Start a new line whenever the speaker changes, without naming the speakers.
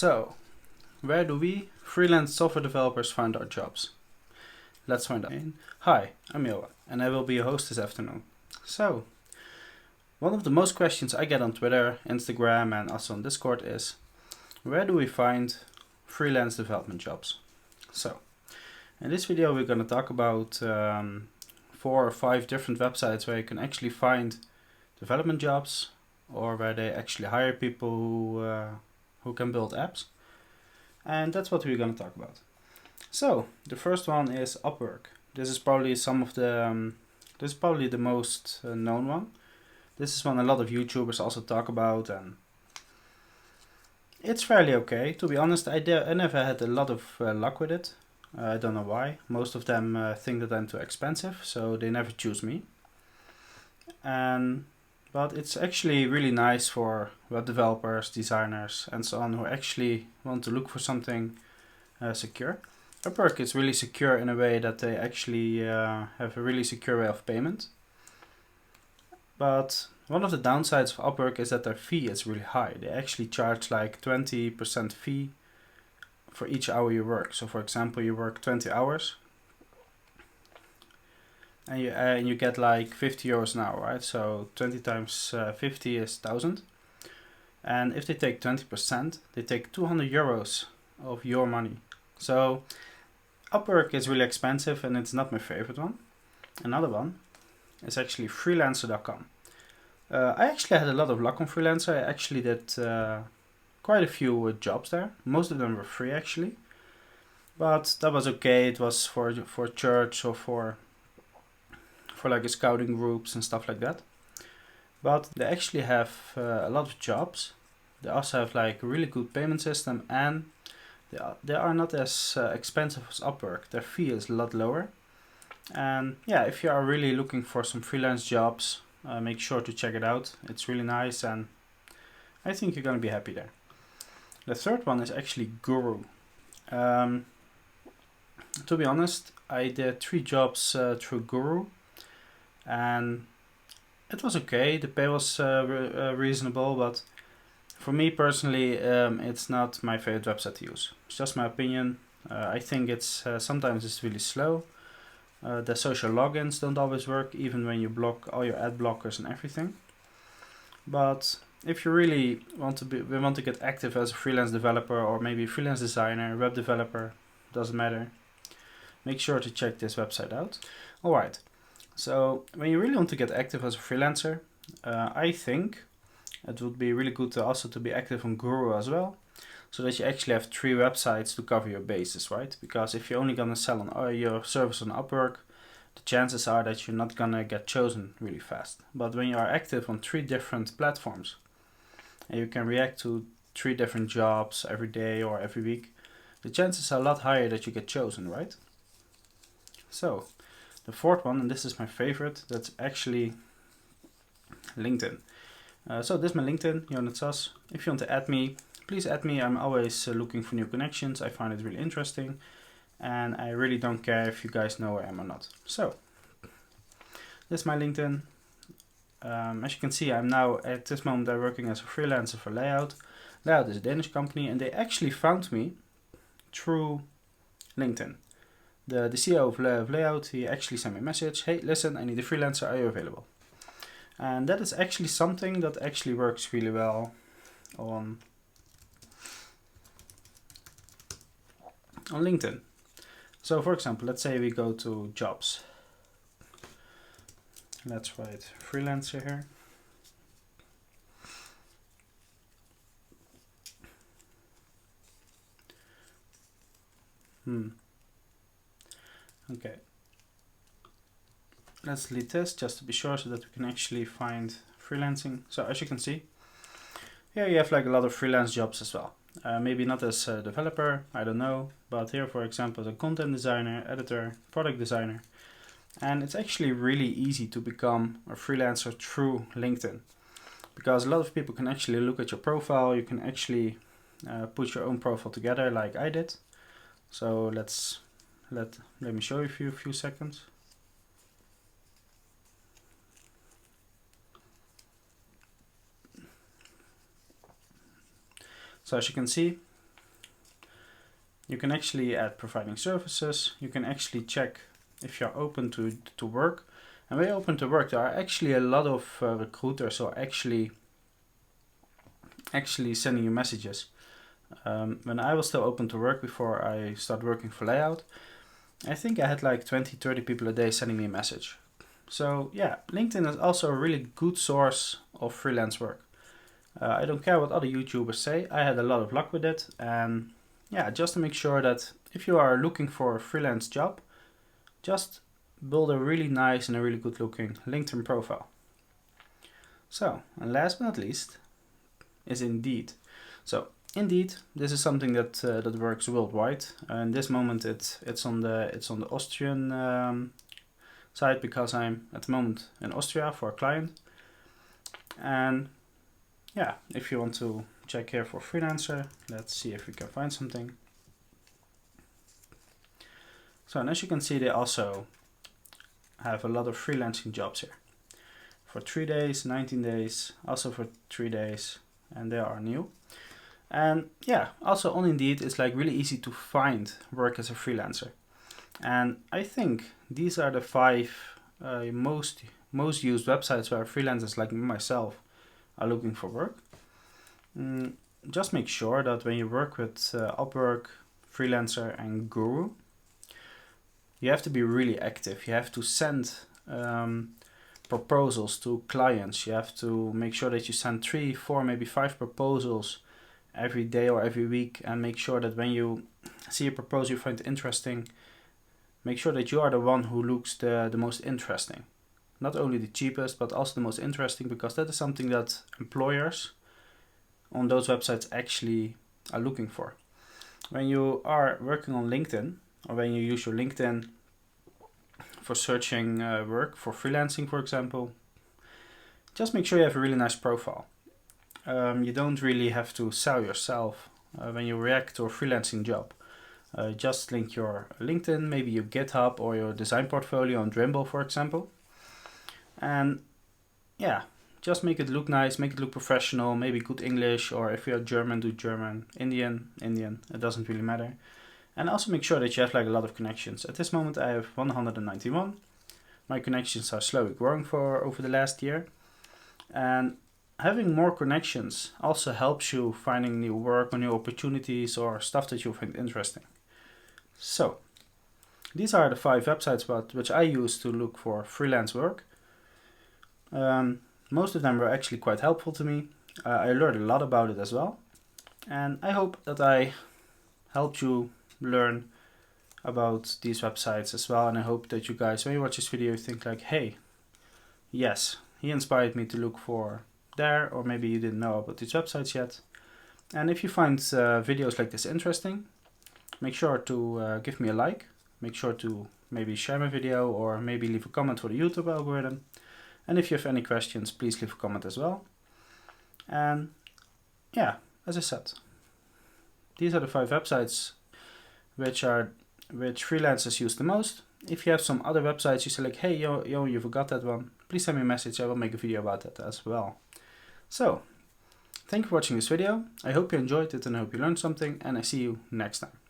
So, where do we freelance software developers find our jobs? Let's find out. Hi, I'm Joa, and I will be your host this afternoon. So, one of the most questions I get on Twitter, Instagram, and also on Discord is, where do we find freelance development jobs? So, in this video we're going to talk about 4 or 5 different websites where you can actually find development jobs, or where they actually hire people who can build apps. And that's what we're going to talk about. So the first one is Upwork. This is probably the most known one. This is one a lot of YouTubers also talk about, and it's fairly okay. To be honest, I never had a lot of luck with it. I don't know why. Most of them think that I'm too expensive, so they never choose me. But it's actually really nice for web developers, designers, and so on who actually want to look for something secure. Upwork is really secure in a way that they actually have a really secure way of payment. But one of the downsides of Upwork is that their fee is really high. They actually charge like 20% fee for each hour you work. So for example, you work 20 hours and you get like 50 euros an hour, right? So 20 times 50 is 1,000. And if they take 20%, they take 200 euros of your money. So Upwork is really expensive and it's not my favorite one. Another one is actually Freelancer.com. I actually had a lot of luck on Freelancer. I actually did quite a few jobs there. Most of them were free actually. But that was okay. It was for church or for like a scouting groups and stuff like that. But they actually have a lot of jobs. They also have like a really good payment system, and they are not as expensive as Upwork. Their fee is a lot lower. And yeah, if you are really looking for some freelance jobs, make sure to check it out. It's really nice, and I think you're going to be happy there. The third one is actually Guru. To be honest, I did 3 jobs through Guru, and it was okay. The pay was reasonable, but for me personally, it's not my favorite website to use. It's just my opinion. I think it's sometimes it's really slow. The social logins don't always work, even when you block all your ad blockers and everything. But if you really want to get active as a freelance developer, or maybe freelance designer, web developer, doesn't matter, make sure to check this website out. Alright, so when you really want to get active as a freelancer, I think it would be really good to also be active on Guru as well, so that you actually have 3 websites to cover your bases, right? Because if you're only gonna sell on your service on Upwork, the chances are that you're not gonna get chosen really fast. But when you are active on 3 different platforms, and you can react to 3 different jobs every day or every week, the chances are a lot higher that you get chosen, right? So, the fourth one, and this is my favorite, that's actually LinkedIn. So this is my LinkedIn, Jonas Sas. If you want to add me, please add me. I'm always looking for new connections. I find it really interesting, and I really don't care if you guys know where I am or not. So, this is my LinkedIn. As you can see, I'm now at this moment I'm working as a freelancer for Layout. Layout is a Danish company, and they actually found me through LinkedIn. The CEO of Layout, he actually sent me a message. Hey, listen, I need a freelancer. Are you available? And that is actually something that actually works really well on LinkedIn. So for example, let's say we go to jobs. Let's write freelancer here. Okay. Let's delete this just to be sure, so that we can actually find freelancing. So as you can see, here you have like a lot of freelance jobs as well. Maybe not as a developer, I don't know, but here for example as a content designer, editor, product designer. And it's actually really easy to become a freelancer through LinkedIn, because a lot of people can actually look at your profile. You can actually put your own profile together like I did. So let me show you a few seconds. So as you can see, You can actually add providing services. You can actually check if you're open to work. And when you're open to work, there are actually a lot of recruiters who are actually sending you messages. When I was still open to work before I started working for Layout, I think I had like 20-30 people a day sending me a message. So yeah, LinkedIn is also a really good source of freelance work. I don't care what other YouTubers say, I had a lot of luck with it. And yeah, just to make sure that if you are looking for a freelance job, just build a really nice and a really good looking LinkedIn profile. So, and last but not least is Indeed. So Indeed, this is something that that works worldwide. In this moment, it's on the Austrian side because I'm at the moment in Austria for a client. And yeah, if you want to check here for Freelancer, let's see if we can find something. So, and as you can see, they also have a lot of freelancing jobs here. For 3 days, 19 days, also for 3 days, and they are new. And yeah, also on Indeed, it's like really easy to find work as a freelancer. And I think these are the 5 most used websites where freelancers like myself are looking for work. Just make sure that when you work with Upwork, Freelancer and Guru, you have to be really active. You have to send proposals to clients. You have to make sure that you send 3, 4, maybe 5 proposals every day or every week, and make sure that when you see a proposal you find interesting, make sure that you are the one who looks the most interesting. Not only the cheapest, but also the most interesting, because that is something that employers on those websites actually are looking for. When you are working on LinkedIn, or when you use your LinkedIn for searching work, for freelancing, for example, just make sure you have a really nice profile. You don't really have to sell yourself when you react to a freelancing job. Just link your LinkedIn, maybe your GitHub or your design portfolio on Drimbble, for example. And yeah, just make it look nice, make it look professional, maybe good English, or if you're German, do German, Indian, it doesn't really matter. And also make sure that you have like a lot of connections. At this moment I have 191. My connections are slowly growing for over the last year. And having more connections also helps you finding new work or new opportunities or stuff that you find interesting. So, these are the 5 websites which I use to look for freelance work. Most of them were actually quite helpful to me. I learned a lot about it as well. And I hope that I helped you learn about these websites as well. And I hope that you guys, when you watch this video, think like, hey, yes, he inspired me to look for there, or maybe you didn't know about these websites yet. And if you find videos like this interesting, make sure to give me a like. Make sure to maybe share my video, or maybe leave a comment for the YouTube algorithm. And if you have any questions, please leave a comment as well. And yeah, as I said, these are the 5 websites which freelancers use the most. If you have some other websites you say like, hey, yo, you forgot that one, please send me a message. I will make a video about that as well. So, thank you for watching this video. I hope you enjoyed it and I hope you learned something, and I see you next time.